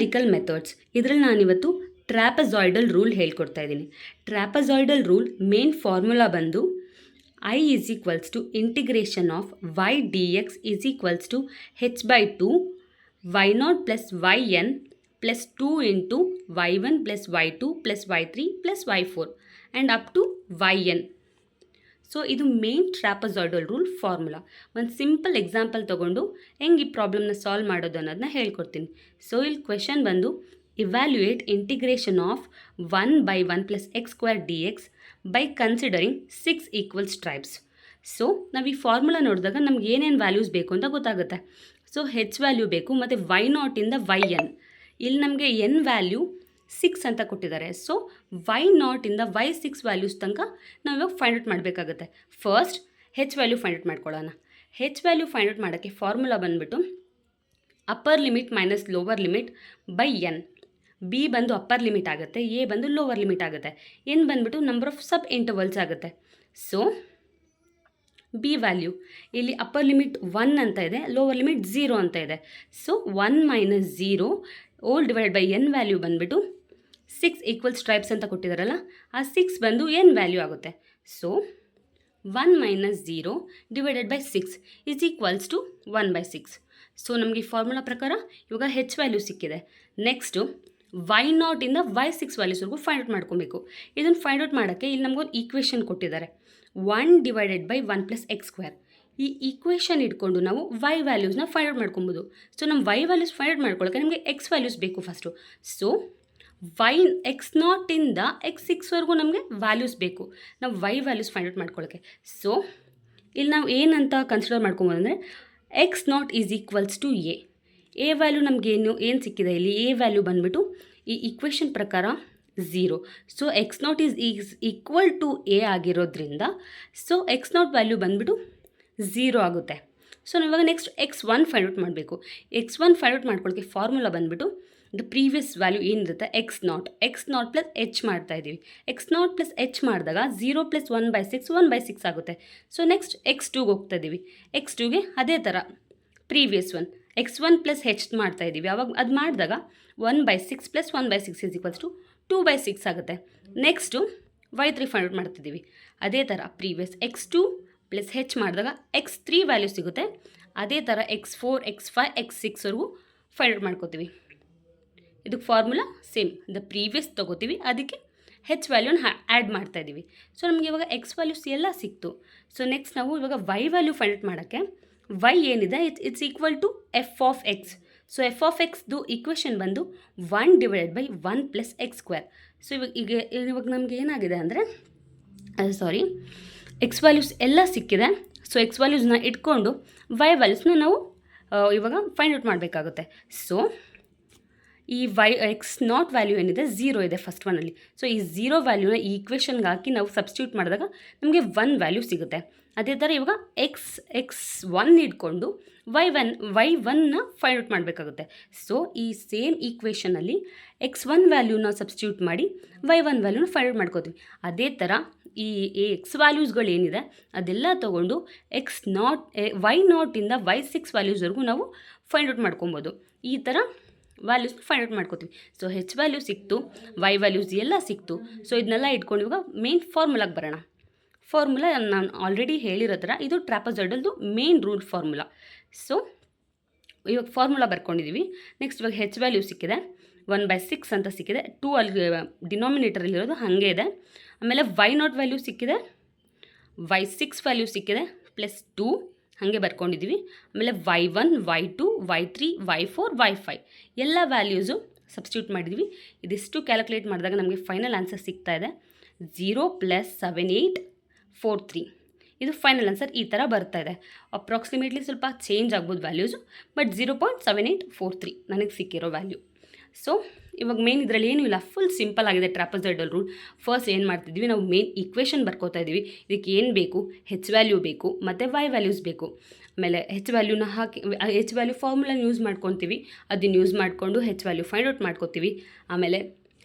Numerical methods. ಇದರಲ್ಲಿ ನಾನಿವತ್ತು ಟ್ರ್ಯಾಪಜಾಯ್ಡಲ್ rule ಹೇಳ್ಕೊಡ್ತಾ ಇದ್ದೀನಿ. ಟ್ರ್ಯಾಪಜಾಯ್ಡಲ್ ರೂಲ್ ಮೇನ್ ಫಾರ್ಮುಲಾ ಬಂದು I is equals to integration of y dx is equals to h/2 y0 plus yn plus 2 into y1 plus y2 plus y3 plus y4 and up to yn. So ಇದು main ಟ್ರ್ಯಾಪಜಾಯ್ಡಲ್ rule formula. ಒಂದು simple example ತೊಗೊಂಡು ಹೆಂಗೆ ಈ ಪ್ರಾಬ್ಲಮ್ನ solve ಮಾಡೋದು ಅನ್ನೋದನ್ನ ಹೇಳ್ಕೊಡ್ತೀನಿ. So ಇಲ್ಲಿ question ಬಂದು evaluate integration of 1/1 plus x square dx by considering 6 equal stripes. So ನಾವು ಈ ಫಾರ್ಮುಲಾ ನೋಡಿದಾಗ ನಮ್ಗೆ ಏನೇನು ವ್ಯಾಲ್ಯೂಸ್ ಬೇಕು ಅಂತ ಗೊತ್ತಾಗುತ್ತೆ. ಸೊ ಹೆಚ್ ವ್ಯಾಲ್ಯೂ ಬೇಕು ಮತ್ತು y0 ವೈ ಎನ್. ಇಲ್ಲಿ ನಮಗೆ ಎನ್ ವ್ಯಾಲ್ಯೂ 6 ಅಂತ ಕೊಟ್ಟಿದ್ದಾರೆ. ಸೊ y0 y6 ವ್ಯಾಲ್ಯೂಸ್ ತನಕ ನಾವು ಇವಾಗ ಫೈಂಡ್ ಔಟ್ ಮಾಡಬೇಕಾಗುತ್ತೆ. First H value find out ಮಾಡ್ಕೊಳ್ಳೋಣ. ಹೆಚ್ ವ್ಯಾಲ್ಯೂ ಫೈಂಡ್ ಔಟ್ ಮಾಡೋಕ್ಕೆ ಫಾರ್ಮುಲಾ ಬಂದುಬಿಟ್ಟು upper limit minus lower limit by N. B ಬಂದು ಅಪ್ಪರ್ ಲಿಮಿಟ್ ಆಗುತ್ತೆ, ಎ ಬಂದು ಲೋವರ್ ಲಿಮಿಟ್ ಆಗುತ್ತೆ, ಎನ್ ಬಂದುಬಿಟ್ಟು ನಂಬರ್ ಆಫ್ ಸಬ್ ಇಂಟರ್ವಲ್ಸ್ ಆಗುತ್ತೆ. ಸೊ ಬಿ ವ್ಯಾಲ್ಯೂ ಇಲ್ಲಿ ಅಪ್ಪರ್ ಲಿಮಿಟ್ 1 ಅಂತ ಇದೆ, ಲೋವರ್ ಲಿಮಿಟ್ 0 ಅಂತ ಇದೆ. So 1 minus 0 whole divide by N value ಬಂದುಬಿಟ್ಟು 6 ಈಕ್ವಲ್ ಸ್ಟ್ರೈಪ್ಸ್ ಅಂತ ಕೊಟ್ಟಿದ್ದಾರಲ್ಲ, ಆ 6 ಬಂದು ಎನ್ ವ್ಯಾಲ್ಯೂ ಆಗುತ್ತೆ. So 1 minus 0 divided by 6 is equals to 1/6. So ನಮಗೆ ಈ ಫಾರ್ಮುಲಾ ಪ್ರಕಾರ ಇವಾಗ ಹೆಚ್ ವ್ಯಾಲ್ಯೂ ಸಿಕ್ಕಿದೆ. ನೆಕ್ಸ್ಟು y0 y6 ವ್ಯಾಲ್ಯೂಸ್ವರೆಗೂ ಫೈಂಡ್ ಔಟ್ ಮಾಡ್ಕೊಬೇಕು. ಇದನ್ನು ಫೈಂಡ್ ಔಟ್ ಮಾಡೋಕ್ಕೆ ಇಲ್ಲಿ ನಮಗೊಂದು ಈಕ್ವೇಷನ್ ಕೊಟ್ಟಿದ್ದಾರೆ, 1 divided by 1 plus X square. ಈ ಈಕ್ವೇಷನ್ ಇಟ್ಕೊಂಡು ನಾವು y ವ್ಯಾಲ್ಯೂಸ್ನ ಫೈಂಡ್ ಔಟ್ ಮಾಡ್ಕೊಬೋದು. ಸೊ ನಮ್ಮ y ವ್ಯಾಲ್ಯೂಸ್ ಫೈಂಡ್ ಔಟ್ ಮಾಡ್ಕೊಳ್ಳೋಕ್ಕೆ ನಮಗೆ ಎಕ್ಸ್ ವ್ಯಾಲ್ಯೂಸ್ ಬೇಕು ಫಸ್ಟು. ಸೊ x0 x6ವರೆಗೂ ನಮಗೆ ವ್ಯಾಲ್ಯೂಸ್ ಬೇಕು, ನಾವು y ವ್ಯಾಲ್ಯೂಸ್ ಫೈಂಡ್ ಔಟ್ ಮಾಡ್ಕೊಳ್ಳೋಕ್ಕೆ. ಸೊ ಇಲ್ಲಿ ನಾವು ಏನಂತ ಕನ್ಸಿಡರ್ ಮಾಡ್ಕೊಬೋದು ಅಂದರೆ x0 is equals to A value ನಮಗೇನು ಸಿಕ್ಕಿದೆ ಇಲ್ಲಿ, ಎ ವ್ಯಾಲ್ಯೂ ಬಂದುಬಿಟ್ಟು ಈ ಈಕ್ವೇಷನ್ ಪ್ರಕಾರ 0. So x0 is equal to A ಆಗಿರೋದ್ರಿಂದ ಸೊ x0 ವ್ಯಾಲ್ಯೂ ಬಂದುಬಿಟ್ಟು 0 ಆಗುತ್ತೆ. ಸೊ ನಾವಿವಾಗ ನೆಕ್ಸ್ಟ್ x1 ಫೈಂಡ್ ಔಟ್ ಮಾಡಬೇಕು. x1 ಫೈಂಡ್ ಔಟ್ ಮಾಡ್ಕೊಳ್ಳೋಕ್ಕೆ ಫಾರ್ಮುಲಾ ಬಂದುಬಿಟ್ಟು ದ ಪ್ರೀವಿಯಸ್ ವ್ಯಾಲ್ಯೂ ಏನಿರುತ್ತೆ x0 ಪ್ಲಸ್ h ಮಾಡ್ತಾ ಇದ್ದೀವಿ. x0 ಪ್ಲಸ್ h ಮಾಡಿದಾಗ 0 ಪ್ಲಸ್ 1/6 ಆಗುತ್ತೆ. ಸೊ ನೆಕ್ಸ್ಟ್ x2ಗೆ ಹೋಗ್ತಾ ಇದ್ದೀವಿ. x2ಗೆ ಅದೇ ಥರ ಪ್ರೀವಿಯಸ್ x1 ಪ್ಲಸ್ h ಮಾಡ್ತಾ ಇದ್ದೀವಿ. ಅವಾಗ ಅದು ಮಾಡಿದಾಗ 1/6 ಪ್ಲಸ್ 1/6 ಈಸ್ ಈಕ್ವಲ್ಸ್ ಟು 2/6 ಆಗುತ್ತೆ. ನೆಕ್ಸ್ಟು y3 ಫೈಂಡ್ ಔಟ್ ಮಾಡ್ತಿದ್ದೀವಿ. ಅದೇ ಥರ ಪ್ರೀವಿಯಸ್ x2 ಪ್ಲಸ್ h ಮಾಡಿದಾಗ x3 ವ್ಯಾಲ್ಯೂ ಸಿಗುತ್ತೆ. ಅದೇ ಥರ x4 x5 x6ವರೆಗೂ ಫೈಂಡ್ ಔಟ್ ಮಾಡ್ಕೋತೀವಿ. ಇದಕ್ಕೆ ಫಾರ್ಮುಲಾ ಸೇಮ್, ದ ಪ್ರೀವಿಯಸ್ ತೊಗೋತೀವಿ, ಅದಕ್ಕೆ ಹೆಚ್ ವ್ಯಾಲ್ಯೂನ ಆ್ಯಡ್ ಮಾಡ್ತಾ ಇದ್ದೀವಿ. ಸೊ ನಮಗೆ ಇವಾಗ ಎಕ್ಸ್ ವ್ಯಾಲ್ಯೂಸ್ ಎಲ್ಲ ಸಿಕ್ತು. ಸೊ ನೆಕ್ಸ್ಟ್ ನಾವು ಇವಾಗ y ವ್ಯಾಲ್ಯೂ ಫೈಂಡ್ ಔಟ್ ಮಾಡೋಕ್ಕೆ y ಏನಿದೆ it's equal to f of x. So f of ಎಕ್ಸ್ದು ಈಕ್ವೇಷನ್ ಬಂದು 1 divided by 1 plus X square. So ಇವಾಗ ನಮಗೆ ಏನಾಗಿದೆ ಅಂದರೆ ಎಕ್ಸ್ ವ್ಯಾಲ್ಯೂಸ್ ಎಲ್ಲ ಸಿಕ್ಕಿದೆ. ಸೊ ಎಕ್ಸ್ ವ್ಯಾಲ್ಯೂಸ್ನ ಇಟ್ಕೊಂಡು y ವ್ಯಾಲ್ಯೂಸ್ನ ನಾವು ಇವಾಗ ಫೈಂಡ್ ಔಟ್ ಮಾಡಬೇಕಾಗುತ್ತೆ. ಸೊ ಈ x0 ವ್ಯಾಲ್ಯೂ ಏನಿದೆ 0 ಇದೆ ಫಸ್ಟ್ ಒನ್ನಲ್ಲಿ. ಸೊ ಈ 0 ವ್ಯಾಲ್ಯೂನ ಈ ಈಕ್ವೇಷನ್ಗೆ ಹಾಕಿ ನಾವು ಸಬ್ಸ್ಟಿಟ್ಯೂಟ್ ಮಾಡಿದಾಗ ನಮಗೆ 1 ವ್ಯಾಲ್ಯೂ ಸಿಗುತ್ತೆ. ಅದೇ ಥರ ಇವಾಗ x1 ಇಟ್ಕೊಂಡು y1ನ ಫೈಂಡ್ ಔಟ್ ಮಾಡಬೇಕಾಗುತ್ತೆ. ಸೊ ಈ ಸೇಮ್ ಈಕ್ವೇಷನಲ್ಲಿ x1 ವ್ಯಾಲ್ಯೂನ ಸಬ್ಸ್ಟಿಟ್ಯೂಟ್ ಮಾಡಿ y1 ವ್ಯಾಲ್ಯೂನ ಫೈಂಡ್ ಔಟ್ ಮಾಡ್ಕೋತೀವಿ. ಅದೇ ಥರ ಈ ಎಕ್ಸ್ ವ್ಯಾಲ್ಯೂಸ್ಗಳು ಏನಿದೆ ಅದೆಲ್ಲ ತೊಗೊಂಡು y0 y6 ವ್ಯಾಲ್ಯೂಸ್ವರೆಗೂ ನಾವು ಫೈಂಡ್ ಔಟ್ ಮಾಡ್ಕೊಬೋದು. ಈ ಥರ ವ್ಯಾಲ್ಯೂಸ್ ಫೈಂಡ್ ಔಟ್ ಮಾಡ್ಕೋತೀವಿ. ಸೊ ಹೆಚ್ ವ್ಯಾಲ್ಯೂ ಸಿಕ್ತು, y ವ್ಯಾಲ್ಯೂಸ್ ಎಲ್ಲ ಸಿಕ್ತು. ಸೊ ಇದನ್ನೆಲ್ಲ ಇಟ್ಕೊಂಡು ಇವಾಗ ಮೇನ್ ಫಾರ್ಮುಲಾಗೆ ಬರೋಣ. ಫಾರ್ಮುಲಾ ನಾನು ಆಲ್ರೆಡಿ ಹೇಳಿರೋ ಥರ ಇದು ಟ್ರ್ಯಾಪಜಾಯ್ಡಲ್ದು ಮೇನ್ ರೂಲ್ ಫಾರ್ಮುಲಾ. ಸೊ ಇವಾಗ ಫಾರ್ಮುಲಾ ಬರ್ಕೊಂಡಿದ್ದೀವಿ. ನೆಕ್ಸ್ಟ್ ಇವಾಗ ಹೆಚ್ ವ್ಯಾಲ್ಯೂ ಸಿಕ್ಕಿದೆ 1/6 ಅಂತ ಸಿಕ್ಕಿದೆ. 2 ಅಲ್ಲಿ ಡಿನಾಮಿನೇಟರಲ್ಲಿರೋದು ಹಾಗೆ ಇದೆ. ಆಮೇಲೆ y0 ವ್ಯಾಲ್ಯೂ ಸಿಕ್ಕಿದೆ, y6 ವ್ಯಾಲ್ಯೂ ಸಿಕ್ಕಿದೆ ಪ್ಲಸ್ 2 ಹಾಗೆ ಬರ್ಕೊಂಡಿದ್ದೀವಿ. ಆಮೇಲೆ y1 y2 y3 y4 y5 ಎಲ್ಲ ವ್ಯಾಲ್ಯೂಸು ಸಬ್ಸ್ಟಿಟ್ಯೂಟ್ ಮಾಡಿದ್ವಿ. ಇದಿಷ್ಟು ಕ್ಯಾಲ್ಕುಲೇಟ್ ಮಾಡಿದಾಗ ನಮಗೆ ಫೈನಲ್ ಆನ್ಸರ್ ಸಿಗ್ತಾ ಇದೆ 0 + 7843. ಇದು ಫೈನಲ್ ಆನ್ಸರ್ ಈ ಥರ ಬರ್ತಾ ಇದೆ. ಅಪ್ರಾಕ್ಸಿಮೇಟ್ಲಿ ಸ್ವಲ್ಪ ಚೇಂಜ್ ಆಗ್ಬೋದು ವ್ಯಾಲ್ಯೂಸು, ಬಟ್ 0.7843 ನನಗೆ ಸಿಕ್ಕಿರೋ ವ್ಯಾಲ್ಯೂ. ಸೊ ಇವಾಗ ಮೇನ್ ಇದರಲ್ಲಿ ಏನೂ ಇಲ್ಲ, ಫುಲ್ ಸಿಂಪಲ್ ಆಗಿದೆ ಟ್ರ್ಯಾಪಜಾಯ್ಡಲ್ ರೂಲ್. ಫಸ್ಟ್ ಏನು ಮಾಡ್ತಿದ್ವಿ, ನಾವು ಮೇನ್ ಈಕ್ವೇಷನ್ ಬರ್ಕೋತಾ ಇದ್ದೀವಿ. ಇದಕ್ಕೆ ಏನು ಬೇಕು, ಹೆಚ್ ವ್ಯಾಲ್ಯೂ ಬೇಕು ಮತ್ತು y ವ್ಯಾಲ್ಯೂಸ್ ಬೇಕು. ಆಮೇಲೆ ಹೆಚ್ ವ್ಯಾಲ್ಯೂನ ಹಾಕಿ ಹೆಚ್ ವ್ಯಾಲ್ಯೂ ಫಾರ್ಮುಲಾನ ಯೂಸ್ ಮಾಡ್ಕೊತೀವಿ. ಅದನ್ನು ಯೂಸ್ ಮಾಡಿಕೊಂಡು ಹೆಚ್ ವ್ಯಾಲ್ಯೂ ಫೈಂಡ್ ಔಟ್ ಮಾಡ್ಕೋತೀವಿ. ಆಮೇಲೆ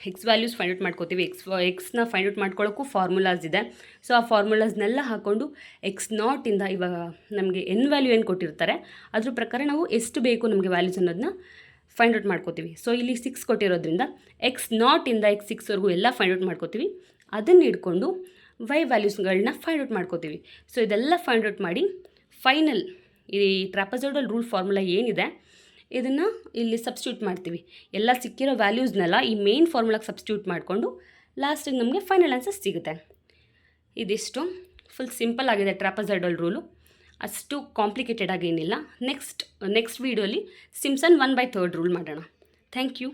ಎಕ್ಸ್ ವ್ಯಾಲ್ಯೂಸ್ ಫೈಂಡ್ ಔಟ್ ಮಾಡ್ಕೋತೀವಿ. ಎಕ್ಸ್ನ ಫೈಂಡ್ ಔಟ್ ಮಾಡ್ಕೊಳ್ಳೋಕ್ಕೂ ಫಾರ್ಮುಲಾಸ್ ಇದೆ. ಸೊ ಆ ಫಾರ್ಮುಲಾಸ್ನೆಲ್ಲ ಹಾಕ್ಕೊಂಡು x0 ಇವಾಗ ನಮಗೆ ಎನ್ ವ್ಯಾಲ್ಯೂ ಏನು ಕೊಟ್ಟಿರ್ತಾರೆ ಅದ್ರ ಪ್ರಕಾರ ನಾವು ಎಷ್ಟು ಬೇಕು ನಮಗೆ ವ್ಯಾಲ್ಯೂಸ್ ಅನ್ನೋದನ್ನ ಫೈಂಡ್ ಔಟ್ ಮಾಡ್ಕೋತೀವಿ. ಸೊ ಇಲ್ಲಿ 6 ಕೊಟ್ಟಿರೋದ್ರಿಂದ x0 ಇಂದ x6ವರೆಗೂ ಎಲ್ಲ ಫೈಂಡ್ ಔಟ್ ಮಾಡ್ಕೋತೀವಿ. ಅದನ್ನು ಇಟ್ಕೊಂಡು y ವ್ಯಾಲ್ಯೂಸ್ಗಳನ್ನ ಫೈಂಡ್ ಔಟ್ ಮಾಡ್ಕೋತೀವಿ. ಸೊ ಇದೆಲ್ಲ ಫೈಂಡ್ ಔಟ್ ಮಾಡಿ ಫೈನಲ್ ಈ ಟ್ರಾಪಜಾಯ್ಡಲ್ ರೂಲ್ ಫಾರ್ಮುಲಾ ಏನಿದೆ ಇದನ್ನು ಇಲ್ಲಿ ಸಬ್ಸ್ಟಿಟ್ಯೂಟ್ ಮಾಡ್ತೀವಿ. ಎಲ್ಲ ಸಿಕ್ಕಿರೋ ವ್ಯಾಲ್ಯೂಸ್ನೆಲ್ಲ ಈ ಮೇನ್ ಫಾರ್ಮುಲಾಗೆ ಸಬ್ಸ್ಟಿಟ್ಯೂಟ್ ಮಾಡಿಕೊಂಡು ಲಾಸ್ಟಿಗೆ ನಮಗೆ ಫೈನಲ್ ಆನ್ಸರ್ ಸಿಗುತ್ತೆ. ಇದಿಷ್ಟು ಫುಲ್ ಸಿಂಪಲ್ ಆಗಿದೆ ಟ್ರಾಪಜಾಯ್ಡಲ್ ರೂಲು, ಅಷ್ಟು ಕಾಂಪ್ಲಿಕೇಟೆಡ್ ಆಗೇನಿಲ್ಲ. ನೆಕ್ಸ್ಟ್ ವೀಡಿಯೋಲಿ ಸಿಂಪ್ಸನ್ 1/3 ರೂಲ್ ಮಾಡೋಣ. Thank you.